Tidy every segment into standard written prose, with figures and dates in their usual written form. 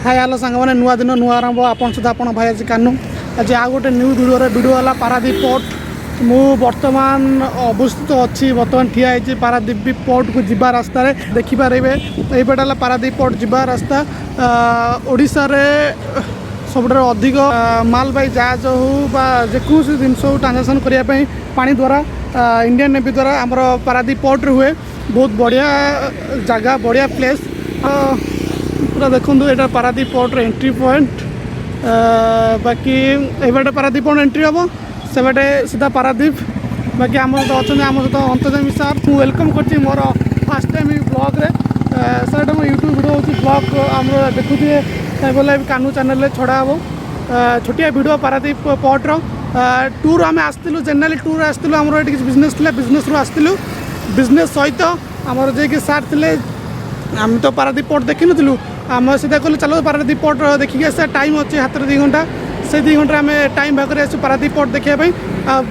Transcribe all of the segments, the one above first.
Hi hello सांग मैंने नुआ दिन नुआ आरंभ आपन सहित आप भाई आज कानू आज आ गोटे न्यू वीडियो है पारादीप पोर्ट मु बर्तमान अवस्थित अच्छी बर्तमान ठिया होती पारादीप पोर्ट को जीवा रास्ता देखिपारे यहीपटे है पारादीप पोर्ट जीवा रास्ता ओडिशा रे सबुठ अधिक मालबाही जहाज हो जेकोसी जिनस ट्रांजाक्शन करने पानी द्वारा इंडियन नेवी द्वारा आमर पारादीप पोर्ट हुए बहुत बढ़िया जगह बढ़िया प्लेस पूरा देखो यहाँ पारादीप पोर्ट एंट्री पॉइंट बाकी ये पारादीप पोर्ट एंट्री हम से बाटे सीधा पारादीप बाकी आम अच्छा आम सहित अंतर्जामी सार मु वेलकम कर मोर फास्ट टाइम ब्लॉग्रे सर मो यूट्यूब वीडियो हूँ ब्लॉग आम देखुए बोले कानू चैनल छड़ा हम छोटिया वीडियो पारादीप पोर्टर टूर आम आसलु जेनराली टूर आसलु आमर ये बिजनेस थी बिजनेस रू आसलु बिजनेस सहित आमर जे सार थे आम तो पारादीप पोर्ट देखी नु आम सीधा कहलु चलो पारादीप पोर्ट देखिए आस टाइम अच्छे हाथ में 2 घंटा से 2 घंटा आम टाइम भाग आसू पारादीप पोर्ट देखापी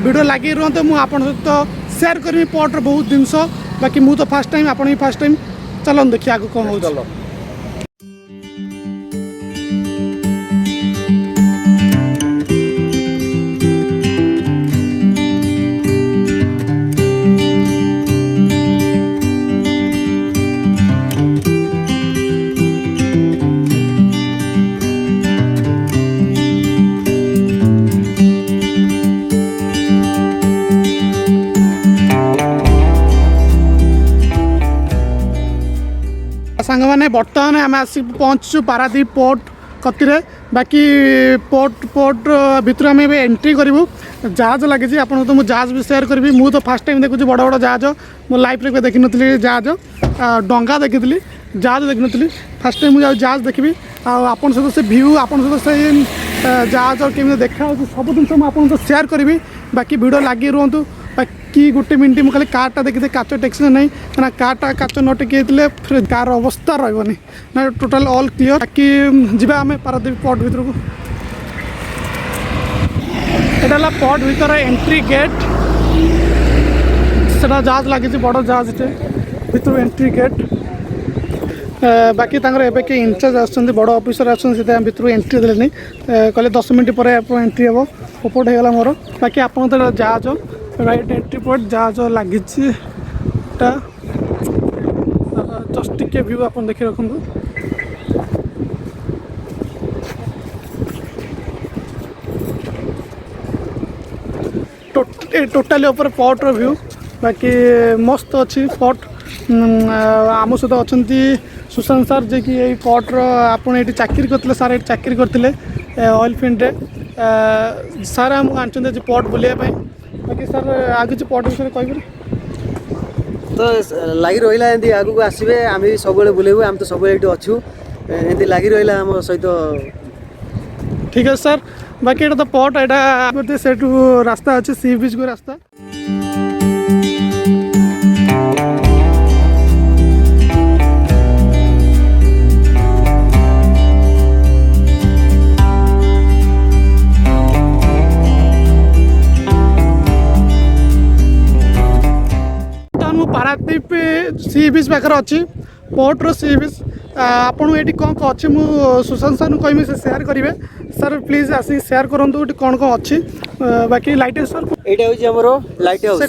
वीडियो लगे रुहत मुझे सहित सेयार करी पोर्टर बहुत जिनस बाकी मुझे तो फास्ट टाइम आपन भी फास्ट टाइम चलो देखिए आगे कौन हो चलो सांग मैंने बर्तमान आम आस पहुँचु पारादीप पोर्ट कतिरे बाकी पोर्ट भितर आम एंट्री करूँ जहाज लगी आप तो मुझे जहाज भी सेयार करी मुझे तो फास्ट टाइम देखुची बड़ बड़ जहाज मो लाइफ रे देखी नी जहाज डंगा देखी जहाज देखी नी फास्ट टाइम मुझे जहाज देखी आपन सहित से व्यू आपन सहित से जहाज केमी देखा सब जिन मुझे सेयार करी बाकी भिड लगी रुहतु कि गोटे मिनट मुझे खाली कारटा देखी काच टेक्शन नहीं ना कारटा काच न टेक फिर कार अवस्था रही ना टोटाल ऑल क्लियर बाकी जीवा आम पारादीप पोर्ट भर को यहाँ पोर्ट भर एंट्री गेट से जहाज लगी बड़ जहाज भर एंट्री गेट बाकी एवं किए इनचार्ज आसुँच बड़ अफिसर आसुँच भर एंट्री देने कहले 10 मिनट पर एंट्री हम ओपोट होगा मोर बाकी आप जहाज राइट एंट्री पॉइंट जहाज लगी जस्ट टिके व्यू आप देखी रखु टोटाली ऊपर पोर्ट रो व्यू बाकी मस्त अच्छी पोर्ट आम सहित अच्छा सुशांत सार जे कि यही पोर्ट आपड़ ये चाकरी करते सार ये चाकरी करते ऑयल फील्ड सार आमको आनी पोर्ट बुलाइबा बाकी सर आगे पोर्ट विषय कह तो लगी रहा एमती आगू आसवे आम भी सब बुलेबू आम तो सब ये अच्छू एमती लगी रहा आम सहित ठीक है सर बाकी ये तो पोर्ट यहाँ से रास्ता अच्छे सी बीच को रास्ता पारादीप सी बीच पाखे अच्छी पोर्ट रो सी बीच आपन ये कौन कौन अच्छी मुझे सुशांत सर कहमी से सेयार करेंगे सर प्लीज आसिक सेयार करूँ कौन कौन अच्छी बाकी लाइट हाउस सर यहाँ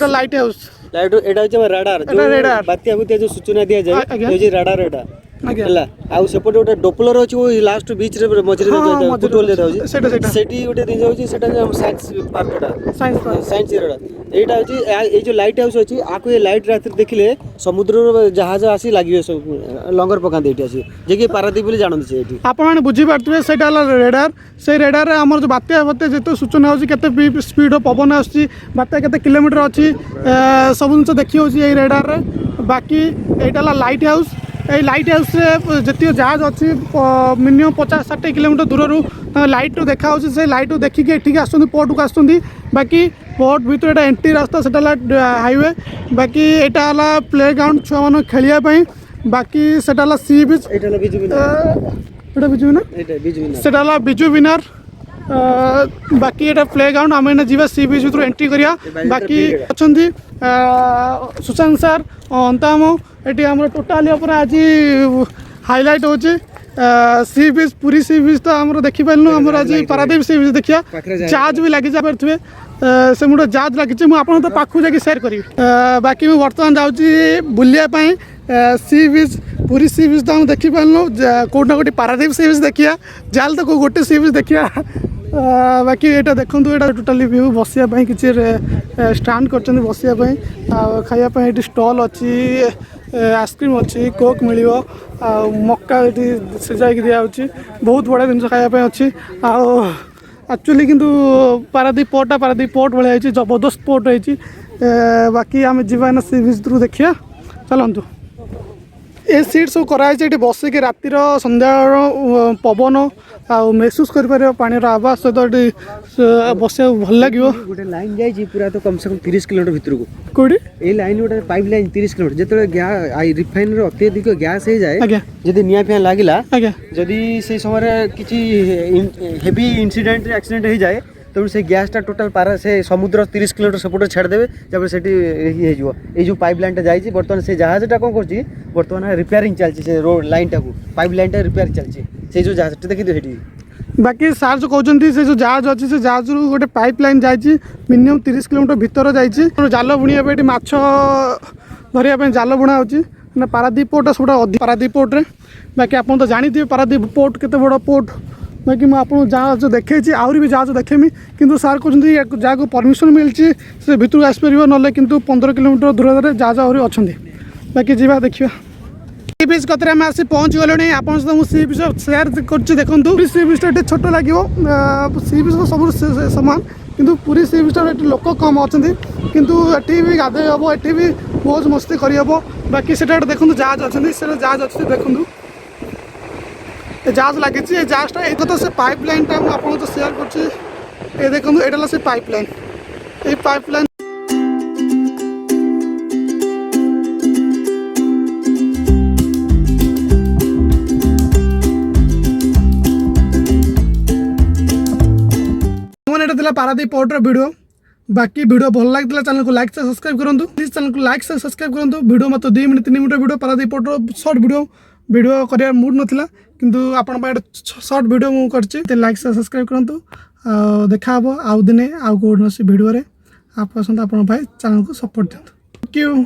लाइट हाउस लाइट हाउस यहाँ राडार बात्या बुतिया जो सूचना दि जाए राडार एटा सेपटे गोटे डोपलर अच्छी वो लास्ट बीच मझे फुटबल सेठी गोटे दिन जाऊँगी साइंस पार्क साइंस एटा ये जो लाइट हाउस अच्छी आपको ये लाइट रात देखिले समुद्र जहाज आसी लगे सब लंगर पकाते ये आसी जे पारादीप बोली जानते ये आपने बुझीपारे से रेडार से रेडार आम जो बात्या बात्या जिते सूचना होते स्पीड पवन आसूँ बात्या के किलोमीटर अच्छी सब जिन देखी हो रेडार बाकी यहाँ लाइट हाउस ये लाइट हाउस जी जहाज अच्छी मिनिमम 50-60 किलोमीटर दूर लाइट देखा से लाइट देखिए ये आस पोर्ट को आसुँच बाकी पोर्ट भर एंट्री रास्ता से हाईवे बाकी यहाँ प्ले ग्राउंड छुआ मान खेलने बाकी से सी बीच बिजु बिजु विनर बाकी ये प्ले ग्राउंड आम जी सी बीच भर एंट्री करिया बाकी अच्छा सुशांत सार अंताम ये टोटाली आज हाइलाइट होची सी बीच पूरी सी बीच तो आम देखिपारू आम आज पारादीप सी बीच देखिए जहाज भी लगी जाए से मुझे जहाज लगी मुझे तो पाखु जाकि सेयार करी बाकी मुझे बर्तमान जाऊँगी बुलायापाई सी बीच पूरी सी बीच तो आम देखिपारू कौटना कौटी पारादीप सी बीच देखिया जाल तो कोई गोटे सी बीच देखिया बाकी ये देखो ये टोटाली व्यू बसापी किसी स्टाण्ड कर बसापी खायापी ये स्टल अच्छी आइसक्रीम अच्छी कोक मिल मक्का ये सीझा दिखाई बहुत बड़ा जिन खायापी अच्छी एक्चुअली किंतु पारादीप पोर्ट भाई जबरदस्त पोर्ट है बाकी आम जा सी बीच थ्रू देखिए चलतु ये सीट सब कराई बसिक रातिर संध्या पवन आ महसूस कर पानी आवाज सहित बस भल लगे गोटे लाइन जाइए पूरा तो कम से कम 30 किलोमीटर भितर को कौटी ये लाइन गोटे पाइप लाइन 30 किलोमीटर जो रिफाइनरी अत्यधिक गैस हो जाए जदि निआ फिया लगिला जदि से समय किसी हेवी इंसिडेंट एक्सीडेंट हो जाए तेणु से गैसटा टोटाल पारा से समुद्र 30 किलोमीटर सेपटे छाड़देवे जब से ये जो पाइप लाइन जाइए बर्तमान से जहाजटा कौन कर बर्तमान रिपेयरिंग चलती से रोड लाइन टाक पाइप लाइन रिपेयर चलती से जो जहाज देखिए ये बाकी सार जो कहते से जो जहाज अच्छी से जहाज रू गोटे पाइप लाइन जाइए मिनिमम 30 किलोमीटर भितर जाइए जाल बुणिया ये माछ धरिया जाल बुणा हो पारादीप पोर्ट सब अधिक पारादीप पोर्टे बाकी आप तो जानते पारादीप पोर्ट केते बड़ पोर्ट बाकी मुझे आपको जहाज देखी आहरी भी जहाज देखेमी किंतु सार कहते जहाँ को परमिशन मिली से भितर आसपर ना कि 15 किलोमीटर दूर जहाज आहरी अच्छा बाकी जा देखिए सी बीच कतरे आम आसी पहुँच गले आप सी बीच सेयार कर देखूँ सी बीच छोट लगे सी बीच तो सब सामान किंतु पूरी सी बीच लोक कम अच्छा किंतु ये भी गाधे हम ये भी मौज मस्ती करहब बाकी से देखो जहाज अच्छा जहाज अच्छे देखूँ जहाज लगी जहाजटा एक तो से पाइप लाइनटा आपको तो सेयार कर देखो ये से पाइप लाइन ये पाइप लाइन मैंने पारादीप पोर्टर वीडियो बाकी वीडियो भल लगी चैनल को लाइक से सब्सक्राइब करूँ प्लीज चैनल को लाइक से सब्सक्राइब करूँ वीडियो मतलब 2 minute 3 minute video Paradip porter short video कर मूड नाला किंतु आपण शॉर्ट वीडियो मुझे करते लाइक से सब्सक्राइब करूँ देखा आउ दिने आउ कौन वीडियो आप भाई चैनल को सपोर्ट दिखाँ थैंक यू।